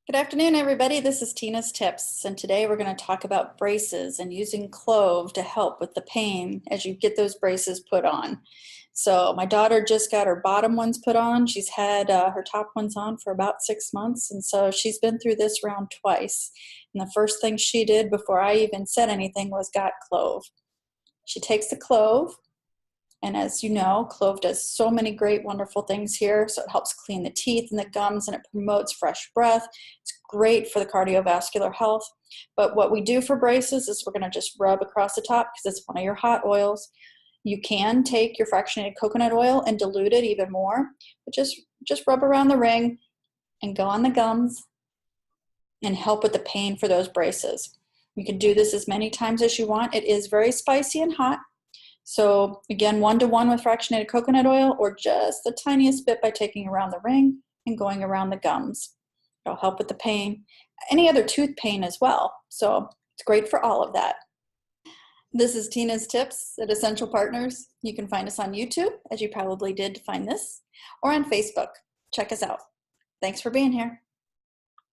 Good afternoon, everybody. This is Tina's Tips, and today we're going to talk about braces and using Clove to help with the pain as you get those braces put on. So my daughter just got her bottom ones put on. She's had her top ones on for about 6 months, and so she's been through this round twice. And the first thing she did before I even said anything was got Clove. She takes the Clove, and as you know, Clove does so many great, wonderful things here. So it helps clean the teeth and the gums, and it promotes fresh breath. It's great for the cardiovascular health. But what we do for braces is we're going to just rub across the top because it's one of your hot oils. You can take your fractionated coconut oil and dilute it even more, but just rub around the ring and go on the gums and help with the pain for those braces. You can do this as many times as you want. It is very spicy and hot. So again, 1-to-1 with fractionated coconut oil, or just the tiniest bit by taking around the ring and going around the gums. It'll help with the pain, any other tooth pain as well. So it's great for all of that. This is Tina's Tips at Essential Partners. You can find us on YouTube, as you probably did to find this, or on Facebook. Check us out. Thanks for being here.